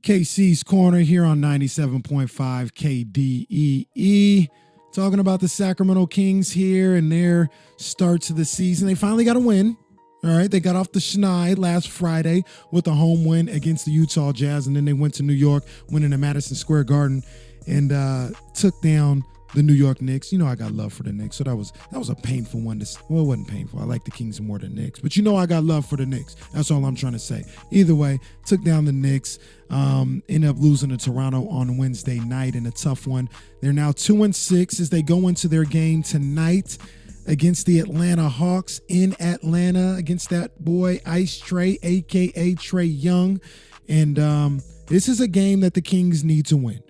KC's Corner here on 97.5 KDEE. Talking about the Sacramento Kings here and their start to the season. They finally got a win. All right, they got off the schneid last Friday with a home win against the Utah Jazz, and then they went to New York, winning at Madison Square Garden, and took down the New York Knicks. You know I got love for the Knicks, so that was a painful one. Well, it wasn't painful. I like the Kings more than the Knicks, but you know I got love for the Knicks. That's all I'm trying to say. Either way, took down the Knicks. Ended up losing to Toronto on Wednesday night in a tough one. They're now 2-6 as they go into their game tonight against the Atlanta Hawks in Atlanta against that boy Ice Trae, a.k.a. Trae Young. And this is a game that the Kings need to win.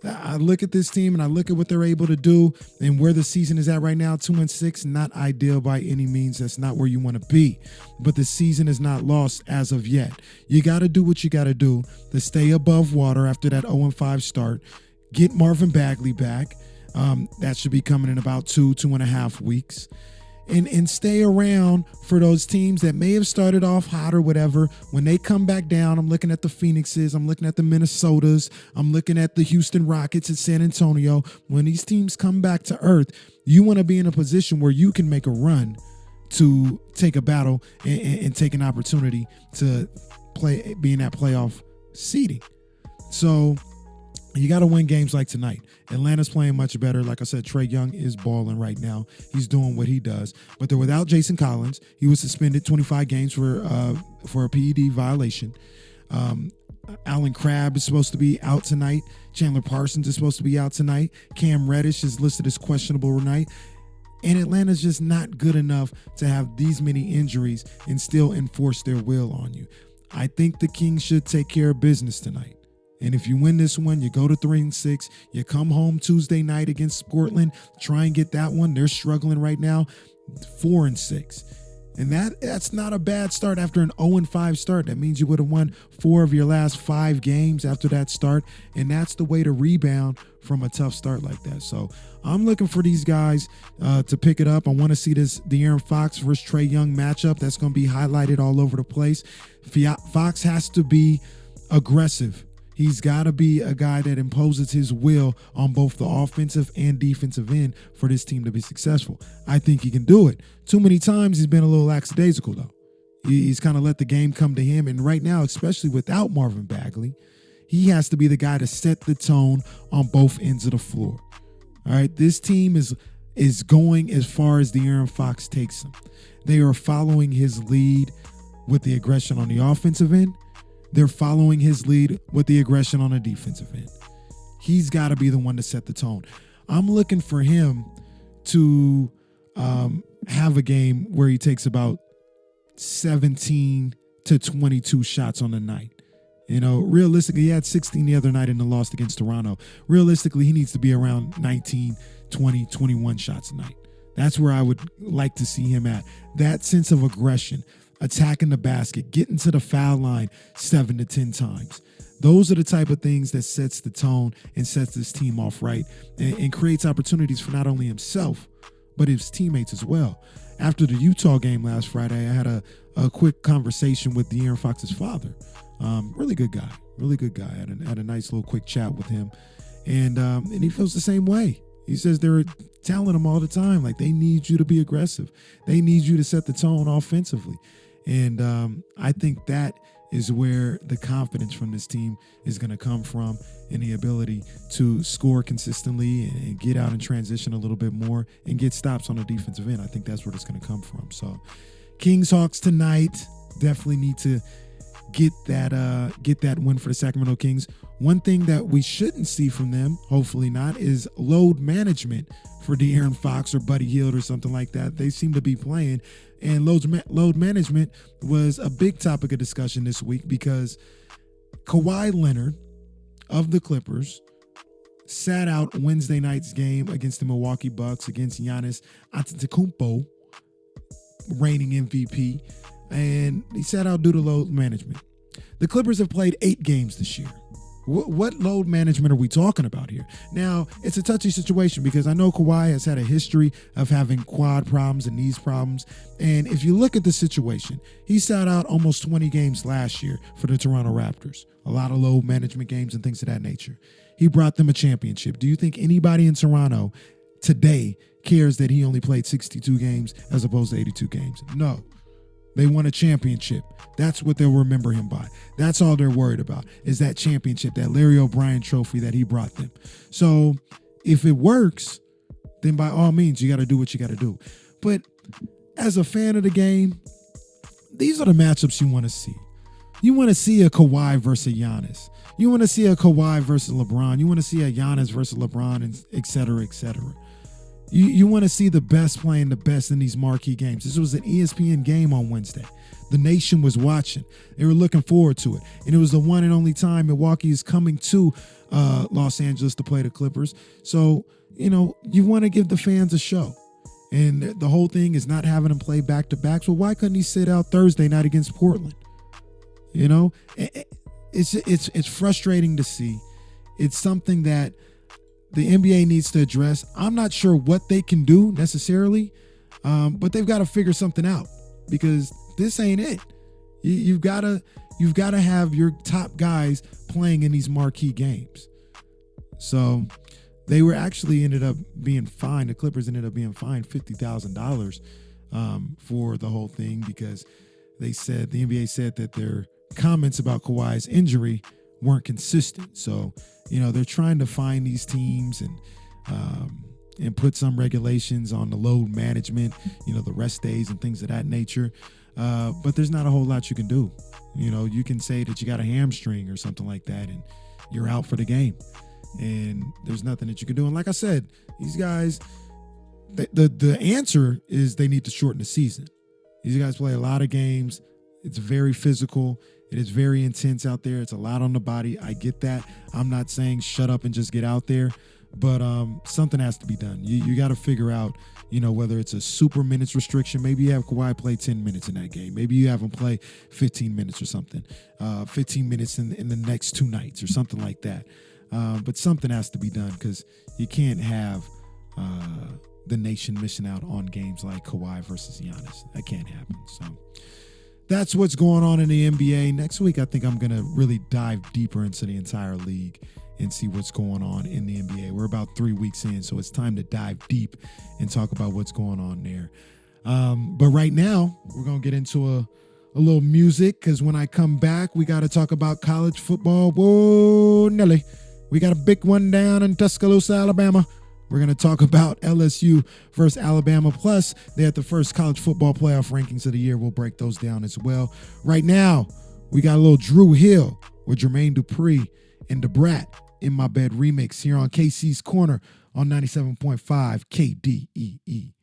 I look at this team and I look at what they're able to do and where the season is at right now, 2-6, not ideal by any means. That's not where you want to be. But the season is not lost as of yet. You got to do what you got to do to stay above water after that 0-5 start. Get Marvin Bagley back. That should be coming in about 2.5 weeks. And stay around for those teams that may have started off hot or whatever. When they come back down, I'm looking at the Phoenixes, I'm looking at the Minnesotas, I'm looking at the Houston Rockets at San Antonio. When these teams come back to earth, you want to be in a position where you can make a run to take a battle and take an opportunity to be in that playoff seeding. So you got to win games like tonight. Atlanta's playing much better. Like I said, Trae Young is balling right now. He's doing what he does. But they're without Jason Collins. He was suspended 25 games for a PED violation. Alan Crabb is supposed to be out tonight. Chandler Parsons is supposed to be out tonight. Cam Reddish is listed as questionable tonight. And Atlanta's just not good enough to have these many injuries and still enforce their will on you. I think the Kings should take care of business tonight. And if you win this one, you go to 3-6. You come home Tuesday night against Portland, try and get that one. They're struggling right now, 4-6. And that's not a bad start after an 0-5 start. That means you would have won 4 of your last 5 games after that start. And that's the way to rebound from a tough start like that. So I'm looking for these guys to pick it up. I want to see this De'Aaron Fox versus Trae Young matchup. That's going to be highlighted all over the place. Fox has to be aggressive. He's got to be a guy that imposes his will on both the offensive and defensive end for this team to be successful. I think he can do it. Too many times he's been a little lackadaisical, though. He's kind of let the game come to him. And right now, especially without Marvin Bagley, he has to be the guy to set the tone on both ends of the floor. All right, this team is going as far as De'Aaron Fox takes them. They are following his lead with the aggression on the offensive end. They're following his lead with the aggression on the defensive end. He's got to be the one to set the tone. I'm looking for him to have a game where he takes about 17 to 22 shots on the night. You know, realistically, he had 16 the other night in the loss against Toronto. Realistically, he needs to be around 19, 20, 21 shots a night. That's where I would like to see him at. That sense of aggression, attacking the basket, getting to the foul line 7 to 10 times. Those are the type of things that sets the tone and sets this team off right and creates opportunities for not only himself, but his teammates as well. After the Utah game last Friday, I had a quick conversation with De'Aaron Fox's father. Really good guy. I had a nice little quick chat with him. And he feels the same way. He says they're telling him all the time, like, they need you to be aggressive. They need you to set the tone offensively. And I think that is where the confidence from this team is going to come from, and the ability to score consistently and get out and transition a little bit more and get stops on the defensive end. I think that's where it's going to come from. So Kings Hawks tonight, definitely need to get that win for the Sacramento Kings. One thing that we shouldn't see from them, hopefully not, is load management for De'Aaron Fox or Buddy Hield or something like that. They seem to be playing, and load management was a big topic of discussion this week because Kawhi Leonard of the Clippers sat out Wednesday night's game against the Milwaukee Bucks against Giannis Antetokounmpo, reigning MVP, and he sat out due to load management. The Clippers have played 8 games this year. What load management are we talking about here? Now, it's a touchy situation because I know Kawhi has had a history of having quad problems and knees problems. And if you look at the situation, he sat out almost 20 games last year for the Toronto Raptors, a lot of load management games and things of that nature. He brought them a championship. Do you think anybody in Toronto today cares that he only played 62 games as opposed to 82 games? No. They won a championship. That's what they'll remember him by. That's all they're worried about is that championship, that Larry O'Brien trophy that he brought them. So if it works, then by all means, you got to do what you got to do. But as a fan of the game, these are the matchups you want to see. You want to see a Kawhi versus Giannis. You want to see a Kawhi versus LeBron. You want to see a Giannis versus LeBron, and et cetera, et cetera. You want to see the best playing the best in these marquee games. This was an ESPN game on Wednesday. The nation was watching. They were looking forward to it. And it was the one and only time Milwaukee is coming to Los Angeles to play the Clippers. So, you want to give the fans a show. And the whole thing is not having them play back-to-backs. Well, why couldn't he sit out Thursday night against Portland? It's frustrating to see. It's something that the NBA needs to address. I'm not sure what they can do necessarily, but they've got to figure something out because this ain't it. You've got to have your top guys playing in these marquee games. So they were actually ended up being fined. The Clippers ended up being fined $50,000 for the whole thing because the NBA said that their comments about Kawhi's injury weren't consistent. So they're trying to find these teams and put some regulations on the load management, the rest days and things of that nature. But there's not a whole lot you can do. You can say that you got a hamstring or something like that and you're out for the game. And there's nothing that you can do. And like I said, these guys, the answer is they need to shorten the season. These guys play a lot of games. It's very physical. It is very intense out there. It's a lot on the body. I get that. I'm not saying shut up and just get out there, but something has to be done. You got to figure out, whether it's a super minutes restriction. Maybe you have Kawhi play 10 minutes in that game. Maybe you have him play 15 minutes or something, 15 minutes in the next 2 nights or something like that. But something has to be done because you can't have the nation missing out on games like Kawhi versus Giannis. That can't happen. So that's what's going on in the NBA. Next week, I think I'm going to really dive deeper into the entire league and see what's going on in the NBA. We're about 3 weeks in, so it's time to dive deep and talk about what's going on there. But right now, we're going to get into a little music because when I come back, we got to talk about college football. Whoa, Nelly. We got a big one down in Tuscaloosa, Alabama. We're going to talk about LSU versus Alabama. Plus, they had the first college football playoff rankings of the year. We'll break those down as well. Right now, we got a little Drew Hill with Jermaine Dupri and Da Brat in My Bed remix here on KC's Corner on 97.5 KDEE.